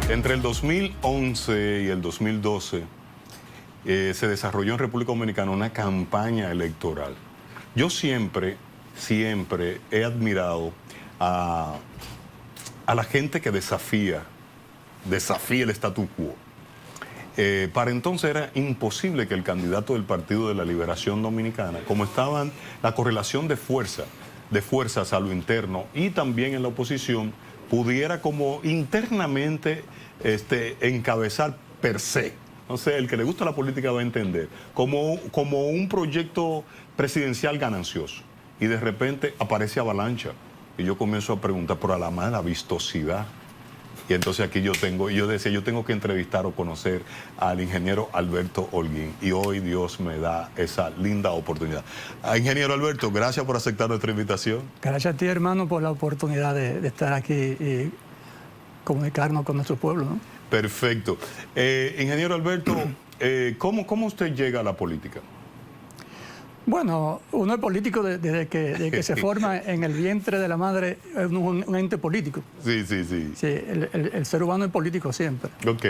Entre el 2011 y el 2012 se desarrolló en República Dominicana una campaña electoral. Yo siempre he admirado a la gente que desafía el statu quo. Para entonces era imposible que el candidato del Partido de la Liberación Dominicana, como estaban la correlación de fuerzas a lo interno y también en la oposición, pudiera como internamente encabezar per se. No sé, el que le gusta la política va a entender, como un proyecto presidencial ganancioso. Y de repente aparece Avalancha. Y yo comienzo a preguntar por la mala vistosidad. Y entonces aquí yo decía, yo tengo que entrevistar o conocer al ingeniero Alberto Holguín. Y hoy Dios me da esa linda oportunidad. Ingeniero Alberto, gracias por aceptar nuestra invitación. Gracias a ti, hermano, por la oportunidad de estar aquí y comunicarnos con nuestro pueblo, ¿no? Perfecto. Ingeniero Alberto, ¿cómo usted llega a la política? Bueno, uno es político desde que se forma en el vientre de la madre, es un ente político. Sí. Sí, el ser humano es político siempre. Ok.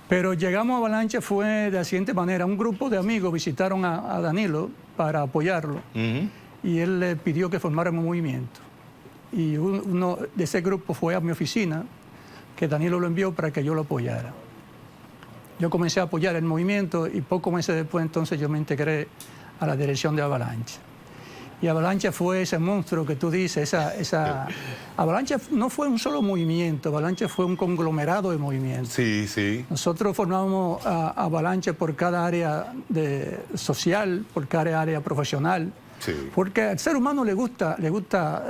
Pero llegamos a Avalancha fue de la siguiente manera. Un grupo de amigos visitaron a Danilo para apoyarlo. Y él le pidió que formáramos un movimiento. Y uno de ese grupo fue a mi oficina, que Danilo lo envió para que yo lo apoyara. Yo comencé a apoyar el movimiento y pocos meses después entonces yo me integré a la dirección de Avalancha. Y Avalancha fue ese monstruo que tú dices, Avalancha no fue un solo movimiento, Avalancha fue un conglomerado de movimientos. Sí. Nosotros formamos Avalancha por cada área social, por cada área profesional, sí. Porque al ser humano le gusta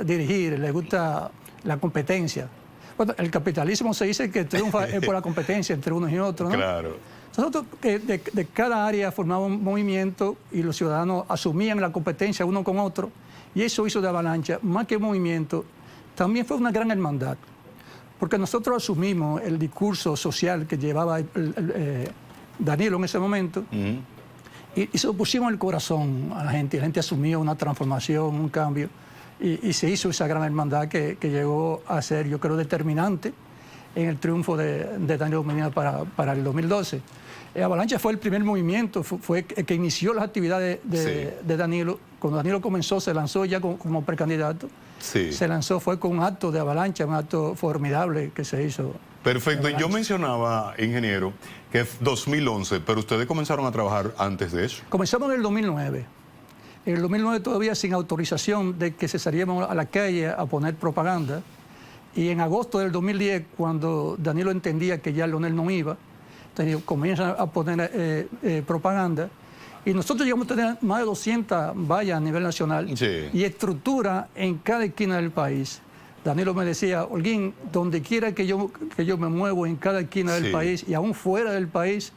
dirigir, le gusta la competencia. Bueno, el capitalismo se dice que triunfa por la competencia entre unos y otros, ¿no? Claro. Nosotros de cada área formábamos un movimiento y los ciudadanos asumían la competencia uno con otro, y eso hizo de Avalancha, más que movimiento, también fue una gran hermandad, porque nosotros asumimos el discurso social que llevaba Danilo en ese momento, y se lo pusimos en el corazón a la gente asumió una transformación, un cambio, y se hizo esa gran hermandad que llegó a ser, yo creo, determinante en el triunfo de Danilo Medina para el 2012. Avalancha fue el primer movimiento, fue el que inició las actividades de Danilo. Cuando Danilo comenzó, se lanzó ya como precandidato. Sí. Se lanzó, fue con un acto de Avalancha, un acto formidable que se hizo. Perfecto. Y yo mencionaba, ingeniero, que es 2011, pero ustedes comenzaron a trabajar antes de eso. Comenzamos en el 2009. En el 2009 todavía sin autorización de que se saliéramos a la calle a poner propaganda. Y en agosto del 2010, cuando Danilo entendía que ya Leonel no iba, comienza a poner propaganda. Y nosotros llegamos a tener más de 200 vallas a nivel nacional, sí, y estructura en cada esquina del país. Danilo me decía, Holguín, donde quiera que yo me muevo en cada esquina del país y aún fuera del país,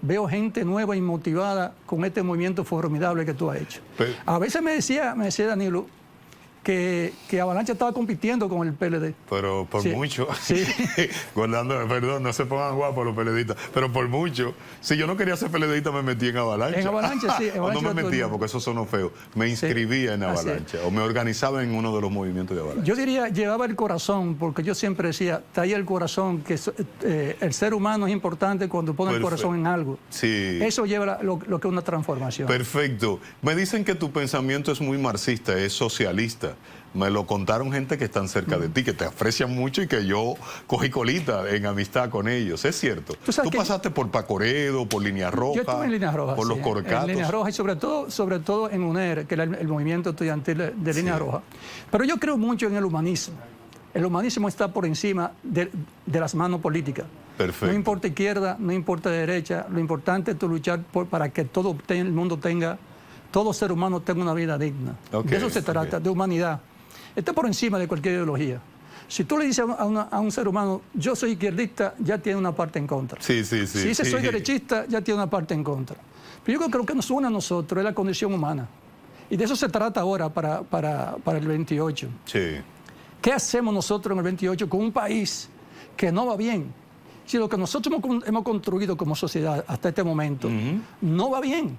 veo gente nueva y motivada con este movimiento formidable que tú has hecho. A veces me decía Danilo que Avalancha estaba compitiendo con el PLD. Pero por mucho. Sí. Perdón, no se pongan guapos los PLDistas, pero por mucho. Si yo no quería ser PLDista, me metí en Avalancha. En Avalancha, sí. O no me metía, porque eso sonó feo. Me inscribía en Avalancha, o me organizaba en uno de los movimientos de Avalancha. Yo diría, llevaba el corazón, porque yo siempre decía, está ahí el corazón, que el ser humano es importante cuando pone el corazón en algo. Sí. Eso lleva lo que es una transformación. Perfecto. Me dicen que tu pensamiento es muy marxista, es socialista. Me lo contaron gente que están cerca de ti, que te aprecian mucho y que yo cogí colita en amistad con ellos. ¿Es cierto? ¿Tú pasaste por Pacoredo, por Línea Roja? Yo estuve en Línea Roja, por los Corcatos. En Línea Roja y sobre todo en UNER, que era el movimiento estudiantil de Línea Roja. Pero yo creo mucho en el humanismo. El humanismo está por encima de las manos políticas. Perfecto. No importa izquierda, no importa derecha. Lo importante es luchar para que todo el mundo todo ser humano tenga una vida digna. De eso se trata, de humanidad. Está por encima de cualquier ideología. Si tú le dices a un ser humano, yo soy izquierdista, ya tiene una parte en contra. Sí. Si dice soy derechista, ya tiene una parte en contra. Pero yo creo que lo que nos une a nosotros es la condición humana. Y de eso se trata ahora para el 28. Sí. ¿Qué hacemos nosotros en el 28 con un país que no va bien? Si lo que nosotros hemos construido como sociedad hasta este momento no va bien.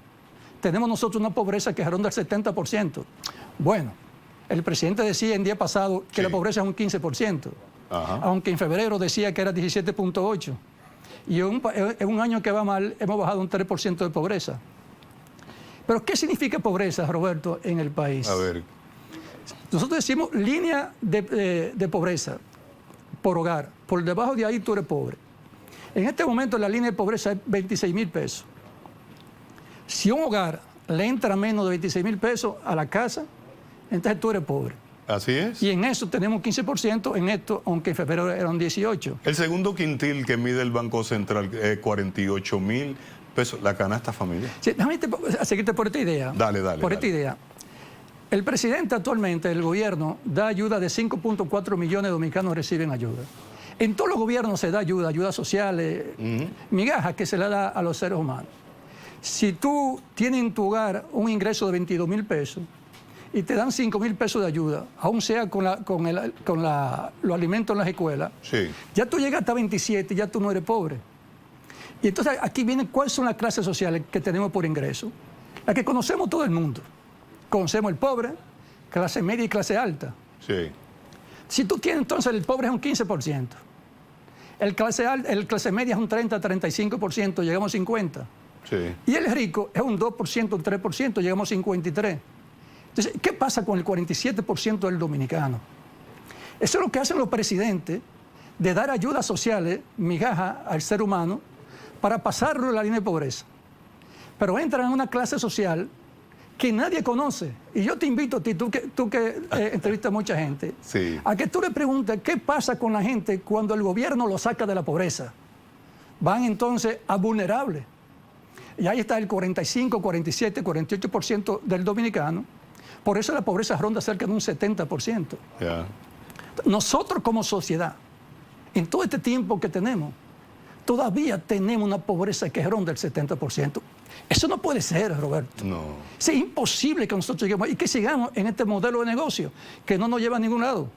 Tenemos nosotros una pobreza que ronda el 70%. Bueno, el presidente decía en día pasado que la pobreza es un 15%. Ajá. aunque en febrero decía que era 17.8. Y en un año que va mal, hemos bajado un 3% de pobreza. Pero ¿qué significa pobreza, Roberto, en el país? A ver. Nosotros decimos línea de pobreza por hogar. Por debajo de ahí tú eres pobre. En este momento la línea de pobreza es 26.000 pesos. Si un hogar le entra menos de 26.000 pesos a la casa, entonces tú eres pobre. Así es. Y en eso tenemos 15% en esto, aunque en febrero eran 18. El segundo quintil que mide el Banco Central es 48.000 pesos, la canasta familiar. Sí, déjame seguirte por esta idea. Dale, dale. Por esta idea. El presidente actualmente, el gobierno, da ayuda de 5.4 millones de dominicanos reciben ayuda. En todos los gobiernos se da ayuda sociales, migajas que se le da a los seres humanos. Si tú tienes en tu hogar un ingreso de 22.000 pesos y te dan 5.000 pesos de ayuda, aún sea con los alimentos en las escuelas, Sí. ya tú llegas hasta 27 y ya tú no eres pobre. Y entonces aquí viene cuáles son las clases sociales que tenemos por ingreso. Las que conocemos todo el mundo. Conocemos el pobre, clase media y clase alta. Sí. Si tú tienes, entonces el pobre es un 15%. El clase media es un 30-35%, llegamos a 50%. Sí. Y el rico es un 2%, un 3%, llegamos a 53%. Entonces, ¿qué pasa con el 47% del dominicano? Eso es lo que hacen los presidentes, de dar ayudas sociales, migajas al ser humano, para pasarlo en la línea de pobreza. Pero entran en una clase social que nadie conoce. Y yo te invito a ti, tú que entrevistas a mucha gente, Sí. a que tú le preguntes qué pasa con la gente cuando el gobierno lo saca de la pobreza. Van entonces a vulnerables. Y ahí está el 45, 47, 48% del dominicano. Por eso la pobreza ronda cerca de un 70%. Ya. Nosotros como sociedad, en todo este tiempo que tenemos, todavía tenemos una pobreza que ronda el 70%. Eso no puede ser, Roberto. No. Es imposible que nosotros lleguemos y que sigamos en este modelo de negocio que no nos lleva a ningún lado.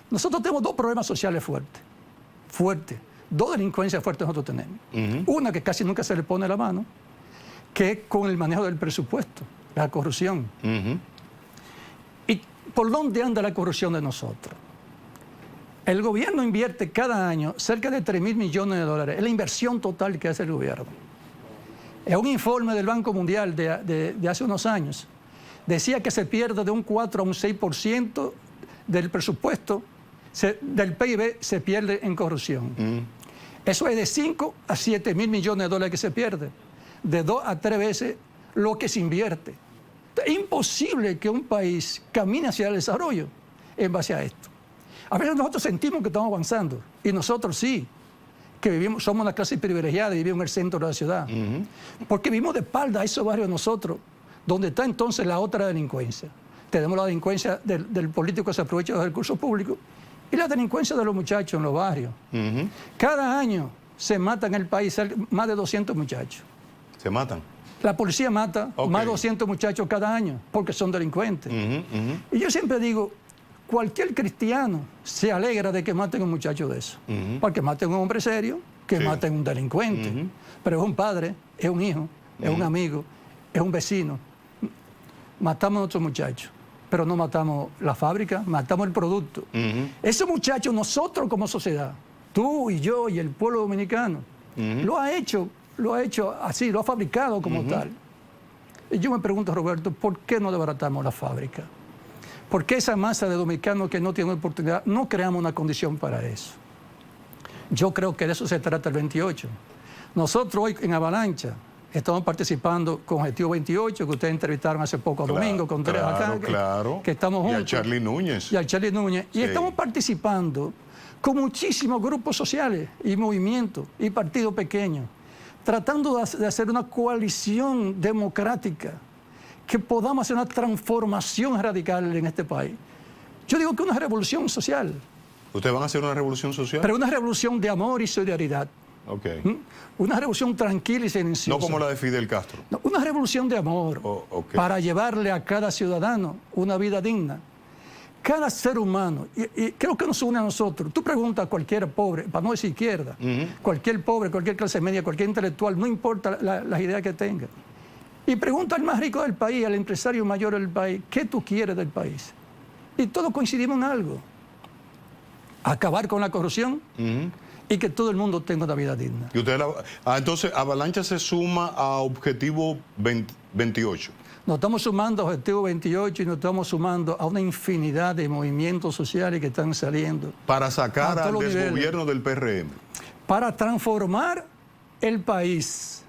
Nosotros tenemos dos problemas sociales fuertes. Dos delincuencias fuertes nosotros tenemos. Una que casi nunca se le pone la mano, que es con el manejo del presupuesto, la corrupción. ¿Y por dónde anda la corrupción de nosotros? El gobierno invierte cada año cerca de 3.000 millones de dólares. Es la inversión total que hace el gobierno. Es un informe del Banco Mundial de hace unos años. Decía que se pierde de un 4 a un 6% del presupuesto, del PIB se pierde en corrupción. Eso es de 5 a 7.000 millones de dólares que se pierde. De 2 a 3 veces lo que se invierte. Es imposible que un país camine hacia el desarrollo en base a esto. A veces nosotros sentimos que estamos avanzando, y nosotros sí, que somos una clase privilegiada y vivimos en el centro de la ciudad. Porque vivimos de espalda a esos barrios nosotros, donde está entonces la otra delincuencia. Tenemos la delincuencia del político que se aprovecha de los recursos públicos y la delincuencia de los muchachos en los barrios. Cada año se matan en el país más de 200 muchachos. ¿Se matan? La policía mata más de 200 muchachos cada año porque son delincuentes. Y yo siempre digo, cualquier cristiano se alegra de que maten a un muchacho de eso. Porque maten a un hombre serio, que maten a un delincuente. Pero es un padre, es un hijo, es un amigo, es un vecino. Matamos a nuestros muchachos, pero no matamos la fábrica, matamos el producto. Esos muchachos, nosotros como sociedad, tú y yo y el pueblo dominicano, lo ha hecho así, lo ha fabricado como tal. Y yo me pregunto, Roberto, ¿por qué no desbaratamos la fábrica? ¿Por qué esa masa de dominicanos que no tienen oportunidad, no creamos una condición para eso? Yo creo que de eso se trata el 28. Nosotros hoy en Avalancha estamos participando con Objetivo 28, que ustedes entrevistaron hace poco a Domingo, con tres acá, que estamos juntos. Y a Charlie Núñez. Y a Charlie Núñez. Y estamos participando con muchísimos grupos sociales y movimientos y partidos pequeños, tratando de hacer una coalición democrática, que podamos hacer una transformación radical en este país. Yo digo que una revolución social. ¿Ustedes van a hacer una revolución social? Pero una revolución de amor y solidaridad. Okay. Una revolución tranquila y silenciosa. No como la de Fidel Castro. No, una revolución de amor para llevarle a cada ciudadano una vida digna. Cada ser humano, y creo que nos une a nosotros. Tú preguntas a cualquier pobre, para no decir izquierda, cualquier pobre, cualquier clase media, cualquier intelectual, no importa las ideas que tenga. Y pregunta al más rico del país, al empresario mayor del país, ¿qué tú quieres del país? Y todos coincidimos en algo. acabar con la corrupción y que todo el mundo tenga una vida digna. Y usted entonces, Avalancha se suma a Objetivo 28. Nos estamos sumando a Objetivo 28 y nos estamos sumando a una infinidad de movimientos sociales que están saliendo. Para sacar al desgobierno del PRM. Para transformar el país.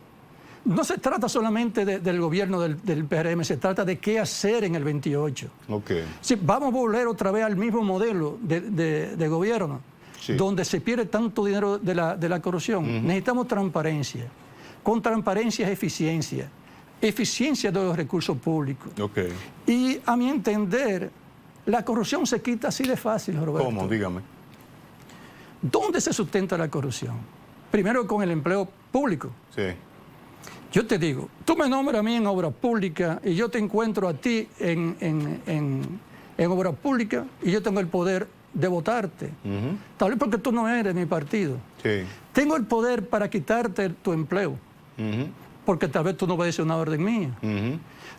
No se trata solamente del gobierno del PRM, se trata de qué hacer en el 28. Okay. Sí, vamos a volver otra vez al mismo modelo de gobierno, sí, donde se pierde tanto dinero de la corrupción. Necesitamos transparencia. Con transparencia es eficiencia. Eficiencia de los recursos públicos. Okay. Y a mi entender, la corrupción se quita así de fácil, Roberto. ¿Cómo? Dígame. ¿Dónde se sustenta la corrupción? Primero con el empleo público. Sí. Yo te digo, tú me nombras a mí en obra pública y yo te encuentro a ti en obra pública y yo tengo el poder de votarte. Tal vez porque tú no eres mi partido. Sí. Tengo el poder para quitarte tu empleo. Porque tal vez tú no obedeces una orden mía.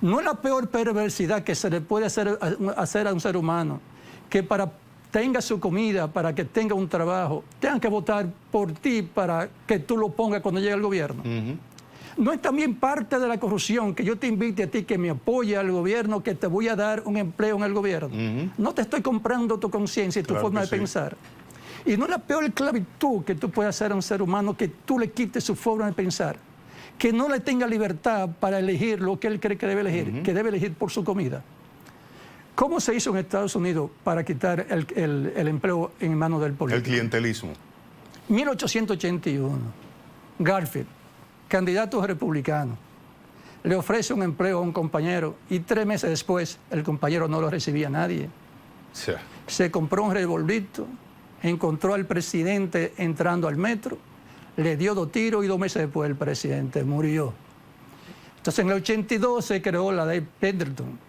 No es la peor perversidad que se le puede hacer a un ser humano que para tenga su comida, para que tenga un trabajo, tengan que votar por ti para que tú lo pongas cuando llegue al gobierno. ¿No es también parte de la corrupción que yo te invite a ti que me apoye al gobierno, que te voy a dar un empleo en el gobierno? No te estoy comprando tu conciencia y tu forma de pensar. Y no es la peor esclavitud que tú puedas hacer a un ser humano que tú le quites su forma de pensar, que no le tenga libertad para elegir lo que él cree que debe elegir, que debe elegir por su comida. ¿Cómo se hizo en Estados Unidos para quitar el empleo en manos del político? El clientelismo. 1881, Garfield, candidato republicano, le ofrece un empleo a un compañero y 3 meses después el compañero no lo recibía nadie. Sí. Se compró un revolvito, encontró al presidente entrando al metro, le dio 2 tiros y 2 meses después el presidente murió. Entonces en el 82 se creó la ley Pendleton,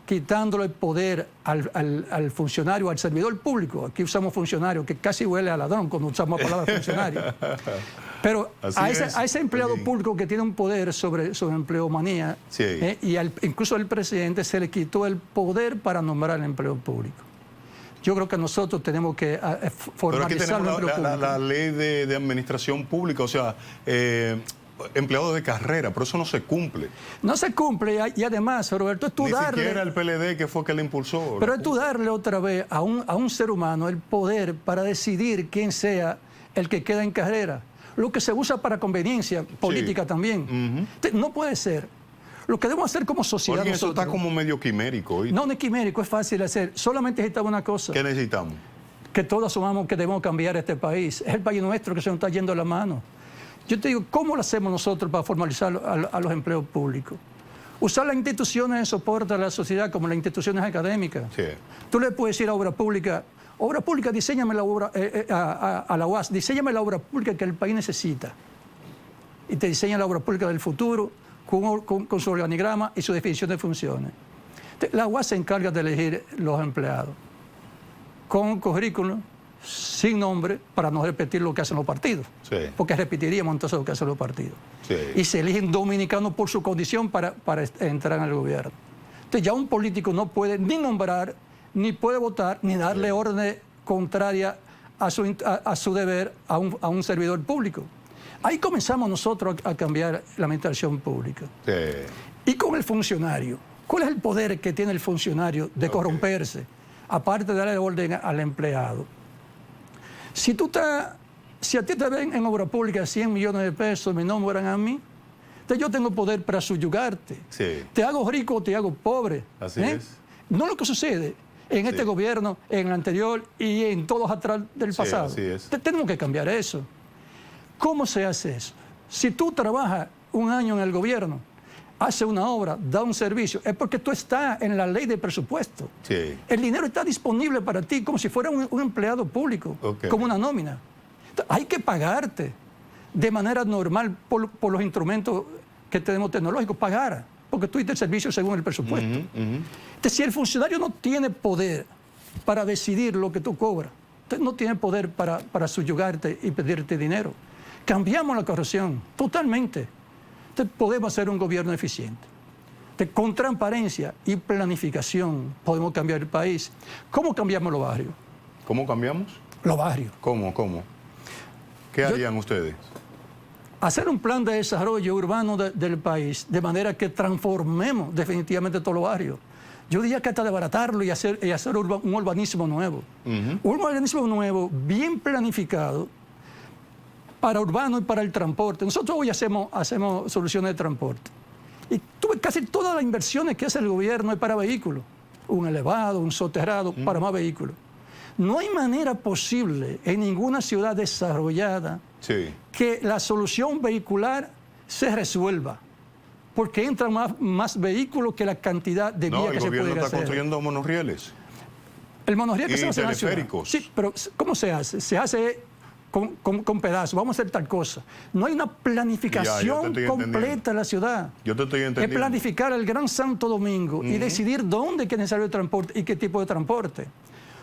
quitándole el poder al funcionario, al servidor público. Aquí usamos funcionario, que casi huele a ladrón cuando usamos la palabra funcionario. Pero a ese empleado público que tiene un poder sobre empleomanía, sí, y incluso al presidente se le quitó el poder para nombrar el empleo público. Yo creo que nosotros tenemos que formalizar el empleo público. La ley de administración pública, o sea, empleados de carrera, pero eso no se cumple. No se cumple y además, Roberto, es tú darle... Ni siquiera el PLD que fue que le impulsó. Pero es tú darle otra vez a un ser humano el poder para decidir quién sea el que queda en carrera. Lo que se usa para conveniencia política también. No puede ser. Lo que debemos hacer como sociedad Porque eso está como medio quimérico. No es quimérico, es fácil de hacer. Solamente necesitamos una cosa. ¿Qué necesitamos? Que todos asumamos que debemos cambiar este país. Es el país nuestro que se nos está yendo a la mano. Yo te digo, ¿cómo lo hacemos nosotros para formalizar a los empleos públicos? Usar las instituciones de soporte a la sociedad como las instituciones académicas. Sí. Tú le puedes decir a obra pública, diséñame la obra, a la UAS, diséñame la obra pública que el país necesita. Y te diseña la obra pública del futuro con su organigrama y su definición de funciones. La UAS se encarga de elegir los empleados con currículum, sin nombre, para no repetir lo que hacen los partidos. Sí. Porque repetiríamos entonces lo que hacen los partidos. Sí. Y se eligen dominicanos por su condición para entrar en el gobierno. Entonces ya un político no puede ni nombrar, ni puede votar, ni darle órdenes contrarias a su deber a un servidor público. Ahí comenzamos nosotros a cambiar la administración pública. Sí. Y con el funcionario. ¿Cuál es el poder que tiene el funcionario de corromperse? Aparte de darle orden al empleado. Si a ti te ven en obra pública 100 millones de pesos, me nombran a mí, entonces yo tengo poder para subyugarte. Sí. Te hago rico o te hago pobre. Así es. No lo que sucede en este gobierno, en el anterior y en todos atrás del pasado. Así es. Tenemos que cambiar eso. ¿Cómo se hace eso? Si tú trabajas un año en el gobierno, haces una obra, da un servicio, es porque tú estás en la ley de presupuesto. Sí. El dinero está disponible para ti como si fuera un empleado público, como una nómina. Entonces, hay que pagarte de manera normal por los instrumentos que tenemos tecnológicos, pagar, porque tú diste el servicio según el presupuesto. Entonces, si el funcionario no tiene poder para decidir lo que tú cobras, entonces no tiene poder para subyugarte y pedirte dinero. Cambiamos la corrupción totalmente. Entonces, podemos hacer un gobierno eficiente. Entonces, con transparencia y planificación podemos cambiar el país. ¿Cómo cambiamos los barrios? ¿Cómo cambiamos? Los barrios. ¿Cómo? ¿Qué harían ustedes? Hacer un plan de desarrollo urbano del país, de manera que transformemos definitivamente todos los barrios. Yo diría que hasta desbaratarlo y hacer un urbanismo nuevo. Un urbanismo nuevo, bien planificado, para urbano y para el transporte. Nosotros hoy hacemos soluciones de transporte. Y casi todas las inversiones que hace el gobierno es para vehículos. Un elevado, un soterrado, para más vehículos. No hay manera posible en ninguna ciudad desarrollada que la solución vehicular se resuelva, porque entran más vehículos que la cantidad de vías que se puede hacer. El gobierno está construyendo monorrieles. El monorriel que se hace en la ciudad. Teleféricos. Sí, pero ¿cómo se hace? Se hace con pedazos. Vamos a hacer tal cosa. No hay una planificación completa en la ciudad. Yo te estoy entendiendo. Es planificar el Gran Santo Domingo y decidir dónde es necesario el transporte y qué tipo de transporte.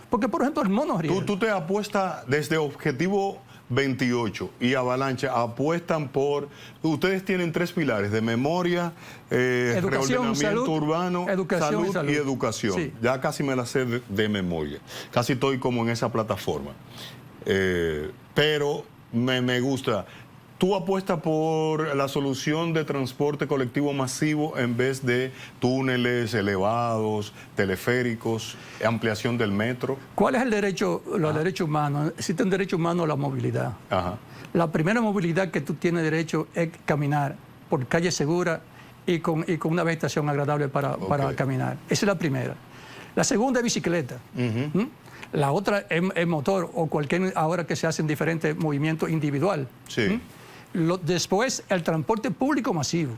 Porque, por ejemplo, el monorriel... Tú te apuestas desde Objetivo 28 y Avalancha, apuestan por... Ustedes tienen 3 pilares de memoria, reordenamiento urbano, salud y educación. Sí. Ya casi me la sé de memoria. Casi estoy como en esa plataforma. Pero me gusta. Tú apuestas por la solución de transporte colectivo masivo en vez de túneles elevados, teleféricos, ampliación del metro. ¿Cuál es el derecho, los derechos humanos? Existe un derecho humano a la movilidad. La primera movilidad que tú tienes derecho es caminar por calle segura y con una vegetación agradable para caminar. Esa es la primera. La segunda es bicicleta. La otra es motor o cualquier, ahora que se hacen diferentes movimientos individual. Sí. Después, el transporte público masivo,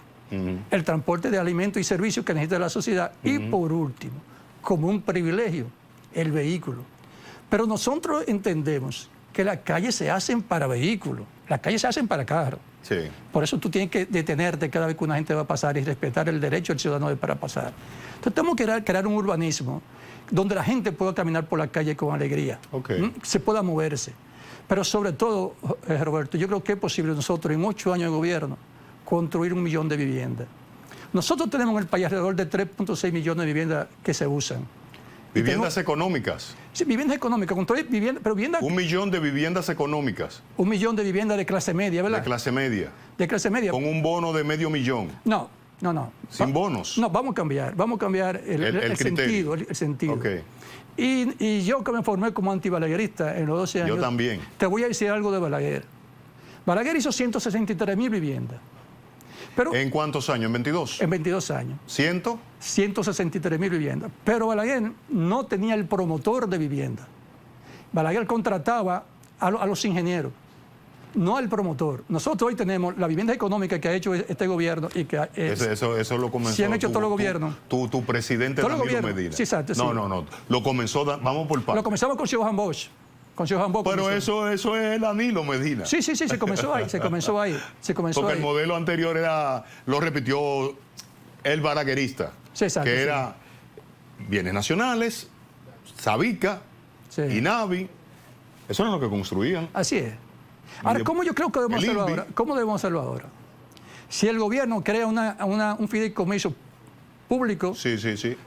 el transporte de alimentos y servicios que necesita la sociedad. Y por último, como un privilegio, el vehículo. Pero nosotros entendemos que las calles se hacen para vehículos, las calles se hacen para carros. Sí. Por eso tú tienes que detenerte cada vez que una gente va a pasar y respetar el derecho del ciudadano para pasar. Entonces tenemos que crear un urbanismo donde la gente pueda caminar por la calle con alegría, se pueda moverse. Pero sobre todo, Roberto, yo creo que es posible nosotros, en 8 años de gobierno, construir 1 millón de viviendas. Nosotros tenemos en el país alrededor de 3.6 millones de viviendas que se usan. ¿Viviendas económicas? Sí, viviendas económicas. Pero viviendas... 1 millón de viviendas económicas. 1 millón de viviendas de clase media, ¿verdad? De clase media. De clase media. Con un bono de $500,000. No. ¿Sin bonos? No, vamos a cambiar el sentido. Okay. Y yo que me formé como antibalaguerista en los 12 años... Yo también. Te voy a decir algo de Balaguer. Balaguer hizo 163.000 viviendas. Pero, ¿en cuántos años? ¿En 22? En 22 años. ¿100? 163.000 viviendas. Pero Balaguer no tenía el promotor de vivienda. Balaguer contrataba a los ingenieros, no al promotor. Nosotros hoy tenemos la vivienda económica que ha hecho este gobierno y que eso lo comenzó. Sí, han hecho todos los gobiernos. Tu presidente Danilo Medina. Sí, exacto. No. Lo comenzó, vamos por partes. Lo comenzamos con Johan Bosch. Pero eso es Danilo Medina. Sí, se comenzó ahí. Porque el modelo anterior lo repitió el balaguerista, que era bienes nacionales, Sabica, INAVI. Eso era lo que construían. Así es. Ahora, ¿cómo yo creo que debemos hacerlo ahora? ¿Cómo debemos hacerlo ahora? Si el gobierno crea un fideicomiso público,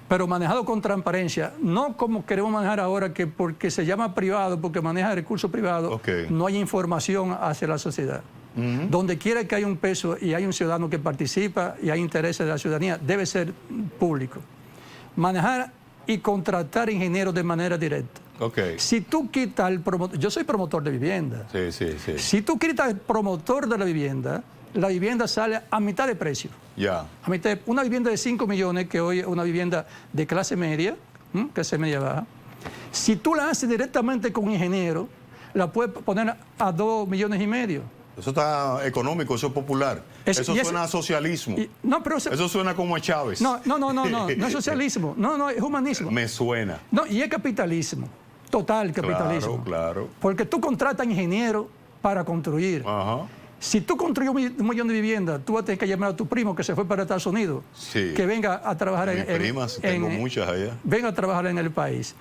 pero manejado con transparencia, no como queremos manejar ahora, que porque se llama privado, porque maneja recursos privados, no hay información hacia la sociedad. Donde quiera que haya un peso y hay un ciudadano que participa y hay intereses de la ciudadanía, debe ser público. Manejar y contratar ingenieros de manera directa. Si tú quitas el promotor, yo soy promotor de vivienda. Si tú quitas el promotor de la vivienda sale a mitad de precio. A mitad una vivienda de 5 millones, que hoy es una vivienda de clase media, clase media baja. Si tú la haces directamente con un ingeniero, la puedes poner a 2,5 millones. Eso está económico, eso es popular. Eso suena a socialismo. Eso suena como a Chávez. No es socialismo. No, es humanismo. Me suena. No, y es capitalismo. Total capitalismo. Claro. Porque tú contratas ingenieros para construir. Si tú construyes 1 millón de viviendas, tú vas a tener que llamar a tu primo que se fue para Estados Unidos, que venga a trabajar tengo muchas allá. Venga a trabajar en el país.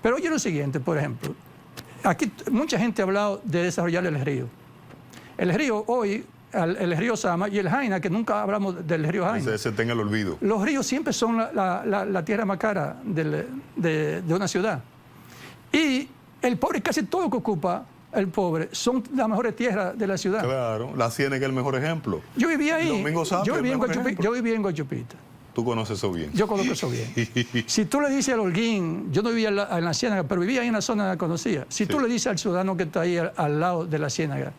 Pero oye lo siguiente, por ejemplo. Aquí mucha gente ha hablado de desarrollar el río. El río hoy, el río Sama y el Jaina, que nunca hablamos del río Jaina. Ese tenga el olvido. Los ríos siempre son la tierra más cara de una ciudad. Y El pobre, casi todo lo que ocupa el pobre, son las mejores tierras de la ciudad. Claro, la Ciénaga es el mejor ejemplo. Yo vivía ahí. Domingo Sapio, Yo vivía el mejor ejemplo. yo vivía en Guachupita. Tú conoces eso bien. Yo conozco eso bien. Si tú le dices al Holguín, yo no vivía en la Ciénaga, pero vivía ahí en la zona que la conocía. Si tú le dices al ciudadano que está ahí al lado de la Ciénaga,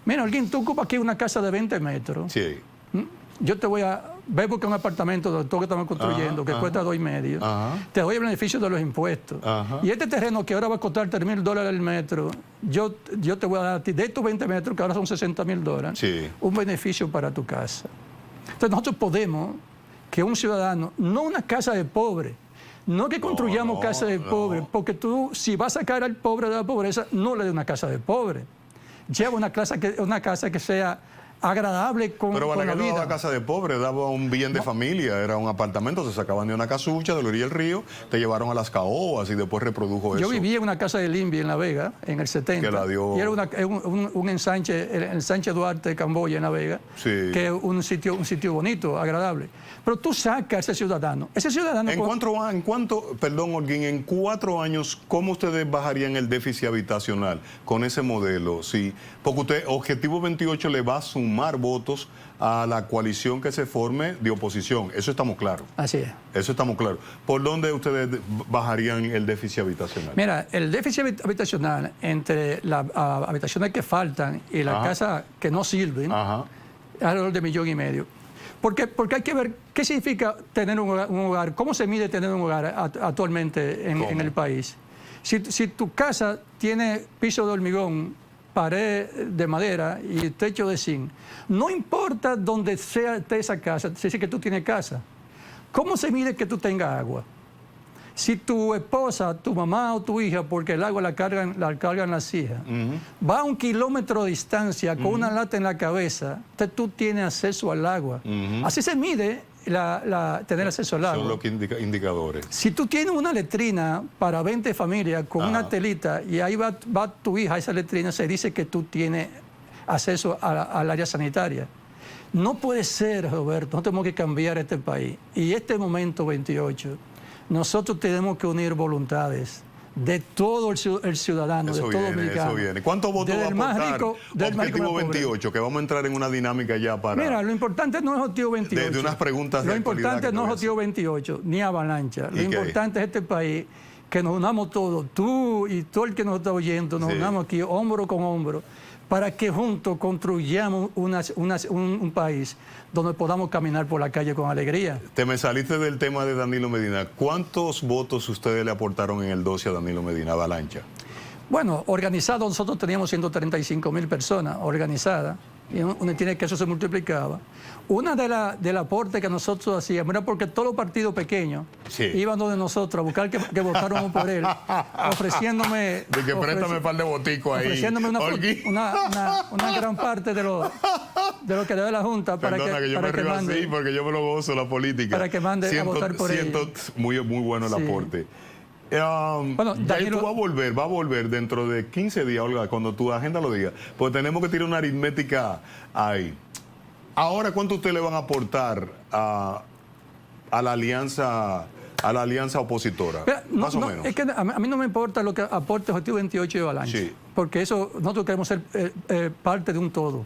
mira, Holguín, tú ocupas aquí una casa de 20 metros. Sí. Yo te voy a ver porque un apartamento de todo que estamos construyendo, que cuesta 2,5. Te doy el beneficio de los impuestos. Y este terreno que ahora va a costar $3,000 el metro, yo te voy a dar a ti, de estos 20 metros, que ahora son $60,000, Sí. un beneficio para tu casa. Entonces nosotros podemos que un ciudadano, no una casa de pobre, no que construyamos casa de pobre, porque tú, si vas a sacar al pobre de la pobreza, no le des una casa de pobre. Lleva una casa que sea agradable con Pero la Balaguer no vida. daba casa de pobre, daba un bien de familia, era un apartamento, se sacaban de una casucha de la orilla del río, te llevaron a las caobas y después reprodujo eso. Yo vivía en una casa de Limbi en La Vega, en el 70. Que la dio... Y era un ensanche, el ensanche Duarte de Camboya en La Vega, Sí. que es un sitio bonito, agradable. Pero tú sacas a ese ciudadano. Ese ciudadano... Perdón, Holguín, en 4 años, ¿cómo ustedes bajarían el déficit habitacional con ese modelo? Sí, porque usted, Objetivo 28 le va a sumar votos a la coalición que se forme de oposición. Eso estamos claros. Así es. Eso estamos claros. ¿Por dónde ustedes bajarían el déficit habitacional? Mira, el déficit habitacional entre las habitaciones que faltan y las casas que no sirven, es alrededor de 1,5 millones. Porque hay que ver qué significa tener un hogar, cómo se mide tener un hogar actualmente en el país. Si tu casa tiene piso de hormigón, pared de madera y techo de zinc, no importa dónde sea esa casa, se dice que tú tienes casa. ¿Cómo se mide que tú tengas agua? Si tu esposa, tu mamá o tu hija, porque el agua la cargan las hijas, va a 1 kilómetro de distancia con una lata en la cabeza, entonces tú tienes acceso al agua. Así se mide tener acceso al agua. Son los indicadores. Si tú tienes una letrina para 20 familias con una telita y ahí va tu hija a esa letrina, se dice que tú tienes acceso al área sanitaria. No puede ser, Roberto, no tenemos que cambiar este país. Y este momento 28, nosotros tenemos que unir voluntades de todo el ciudadano, Eso de todo viene, dominicano. eso viene. ¿Cuántos votos va a aportar Objetivo 28? Que vamos a entrar en una dinámica ya para... Mira, lo importante no es Objetivo 28. De unas preguntas de Lo importante actualidad no es Objetivo 28, ni Avalancha. Lo importante es este país, que nos unamos todos, tú y todo el que nos está oyendo, nos unamos aquí hombro con hombro, para que juntos construyamos un país donde podamos caminar por la calle con alegría. Te me saliste del tema de Danilo Medina. ¿Cuántos votos ustedes le aportaron en el 12 a Danilo Medina, Avalancha? Bueno, organizados nosotros teníamos 135,000 personas organizadas, y uno tiene que eso se multiplicaba. Una del aporte que nosotros hacíamos era porque todos los partidos pequeños iban donde nosotros a buscar que votáramos por él, ofreciéndome... De que préstame un par de boticos ahí. Ofreciéndome una gran parte de lo que debe la Junta para Perdona que yo me río así porque yo me lo gozo la política. Para que mande a votar por él. Muy bueno el aporte. Bueno, Danilo va a volver dentro de 15 días, Olga, cuando tu agenda lo diga. Pues tenemos que tirar una aritmética ahí. Ahora, ¿cuánto ustedes le van a aportar a la alianza opositora? Más o menos. Es que a mí no me importa lo que aporte Objetivo 28 y Avalancha. Sí. Porque eso, nosotros queremos ser parte de un todo.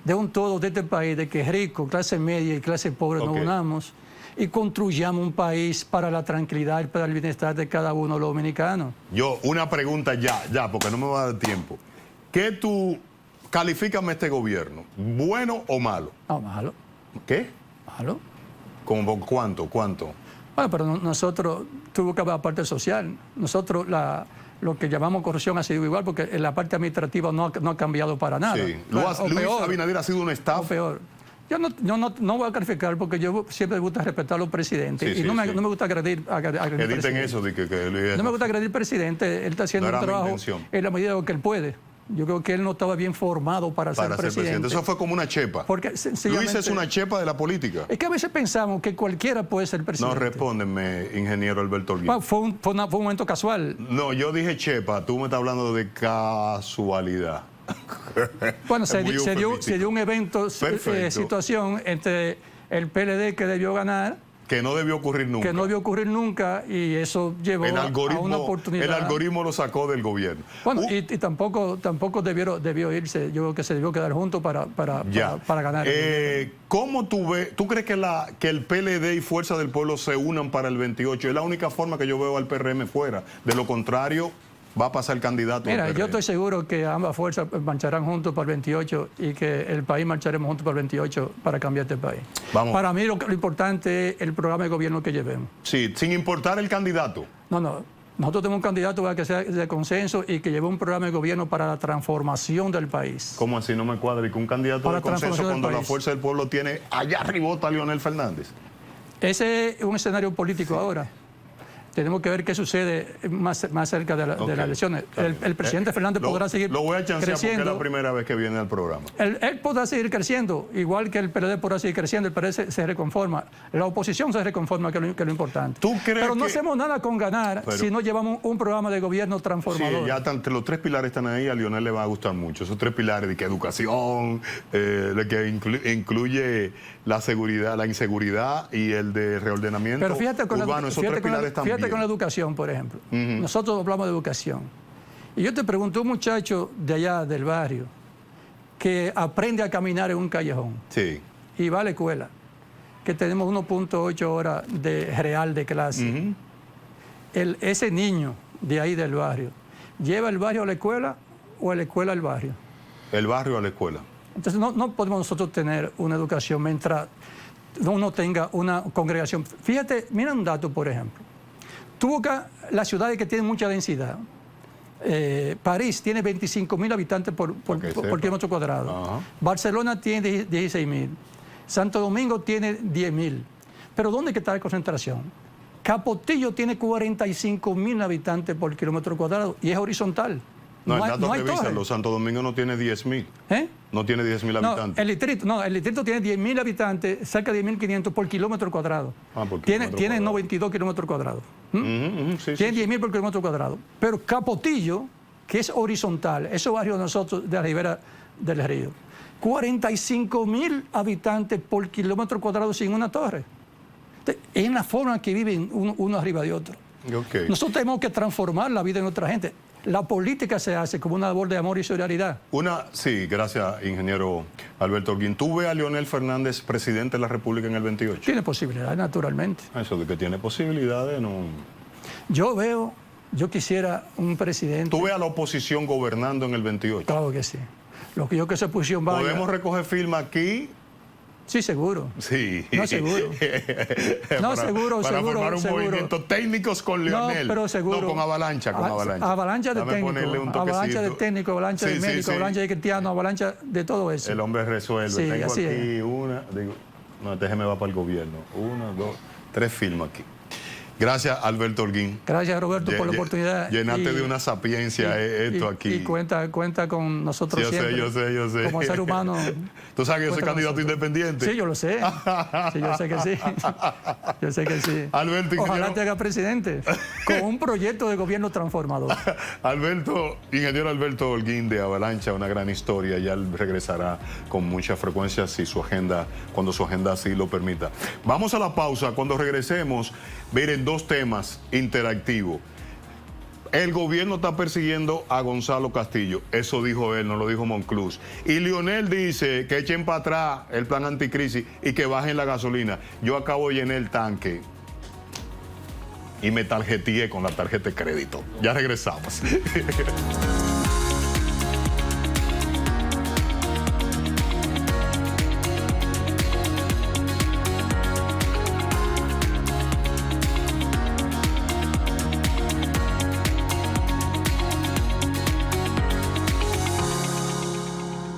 De un todo de este país, de que rico, clase media y clase pobre nos unamos y construyamos un país para la tranquilidad y para el bienestar de cada uno de los dominicanos. Una pregunta ya, porque no me va a dar tiempo. ¿Qué tú califícame este gobierno? ¿Bueno o malo? No, malo. ¿Qué? Malo. ¿Cómo cuánto? Bueno, pero nosotros tuvo que haber la parte social. Nosotros lo que llamamos corrupción ha sido igual porque la parte administrativa no ha cambiado para nada. Sí. Luis Abinader ha sido un estafa. O peor. Yo no voy a calificar porque yo siempre me gusta respetar a los presidentes y no me gusta agredir al presidente. Eso de que no me gusta agredir al presidente. Él está haciendo un trabajo en la medida de lo que él puede. Yo creo que él no estaba bien formado para ser presidente. Eso fue como una chepa. Porque Luis es una chepa de la política. Es que a veces pensamos que cualquiera puede ser presidente. No, respóndeme, ingeniero Alberto Holguín. Fue un momento casual. No, yo dije chepa, tú me estás hablando de casualidad. Bueno, se dio un evento, situación entre el PLD que debió ganar Que no debió ocurrir nunca. Que no debió ocurrir nunca y eso llevó a una oportunidad. El algoritmo lo sacó del gobierno. Bueno, y tampoco debió irse. Yo creo que se debió quedar juntos para ganar. ¿Cómo tú crees que el PLD y Fuerza del Pueblo se unan para el 28? Es la única forma que yo veo al PRM fuera. De lo contrario, va a pasar el candidato. Mira, yo estoy seguro que ambas fuerzas marcharán juntos para el 28 y que el país marcharemos juntos para el 28 para cambiar este país. Vamos. Para mí lo importante es el programa de gobierno que llevemos. Sí, sin importar el candidato. No. Nosotros tenemos un candidato para que sea de consenso y que lleve un programa de gobierno para la transformación del país. ¿Cómo así? No me cuadra. ¿Y que un candidato de consenso cuando la Fuerza del Pueblo tiene allá arribota a Leonel Fernández? Ese es un escenario político ahora. Tenemos que ver qué sucede más cerca de las elecciones. El presidente Fernández podrá seguir creciendo. Lo voy a chancear porque es la primera vez que viene al programa. Él podrá seguir creciendo, igual que el PLD podrá seguir creciendo. El PLD se reconforma. La oposición se reconforma, que es lo importante. Pero no hacemos nada con ganar si no llevamos un programa de gobierno transformador. Sí, ya los 3 pilares están ahí, a Leonel le va a gustar mucho. Esos 3 pilares de que educación, que incluye la seguridad, la inseguridad y el de reordenamiento urbano. Esos 3 pilares están bien. Con la educación, por ejemplo. Nosotros hablamos de educación. Y yo te pregunto, un muchacho de allá del barrio que aprende a caminar en un callejón y va a la escuela, que tenemos 1.8 horas real de clase. Ese niño de ahí del barrio, ¿lleva el barrio a la escuela o la escuela al barrio? El barrio a la escuela. Entonces no podemos nosotros tener una educación mientras uno tenga una congregación. Fíjate, mira un dato, por ejemplo. Tú buscas las ciudades que tienen mucha densidad. París tiene 25.000 habitantes por kilómetro cuadrado. Barcelona tiene 16.000. Santo Domingo tiene 10.000. Pero ¿dónde está la concentración? Capotillo tiene 45.000 habitantes por kilómetro cuadrado y es horizontal. No, el dato que viste, Santo Domingo no tiene 10.000. No tiene 10.000 habitantes. El distrito tiene 10.000 habitantes, cerca de 10.500 por kilómetro cuadrado. Tiene 92 kilómetros cuadrados. Tiene 10.000 por kilómetro cuadrado. Pero Capotillo, que es horizontal, esos barrios de nosotros de la ribera del río, 45.000 habitantes por kilómetro cuadrado sin una torre. Es la forma que viven uno arriba de otro. Nosotros tenemos que transformar la vida de nuestra gente. La política se hace como una labor de amor y solidaridad. Sí, gracias, ingeniero Alberto Holguín. ¿Tú ves a Leonel Fernández presidente de la República en el 28? Tiene posibilidades, naturalmente. Eso de que tiene posibilidades, no... Yo quisiera un presidente... ¿Tú ves a la oposición gobernando en el 28? Claro que sí. Lo que yo que esa oposición vaya... ¿Podemos recoger firma aquí? Sí, seguro. Sí. No, seguro. Para formar un movimiento técnicos con Leonel. No, pero seguro. No, con Avalancha, Avalancha de técnico. Avalancha de técnico, avalancha de médico, avalancha de cristiano, avalancha de todo eso. El hombre resuelve. Sí, tengo aquí déjeme va para el gobierno. 1, 2, 3 firmas aquí. Gracias, Alberto Holguín. Gracias, Roberto, por la oportunidad. Llenaste de una sapiencia esto aquí. Y cuenta con nosotros siempre. Yo sé. Como ser humano. ¿Tú sabes que yo soy candidato independiente? Sí, yo lo sé. Sí, yo sé que sí. Yo sé que sí. Alberto, ojalá te haga presidente con un proyecto de gobierno transformador. Ingeniero Alberto Holguín de Avalancha, una gran historia. Ya él regresará con mucha frecuencia cuando su agenda así lo permita. Vamos a la pausa. Cuando regresemos, miren, 2 temas interactivos. El gobierno está persiguiendo a Gonzalo Castillo. Eso dijo él, no lo dijo Monclús. Y Leonel dice que echen para atrás el plan anticrisis y que bajen la gasolina. Yo acabo de llenar el tanque y me tarjeteé con la tarjeta de crédito. Ya regresamos.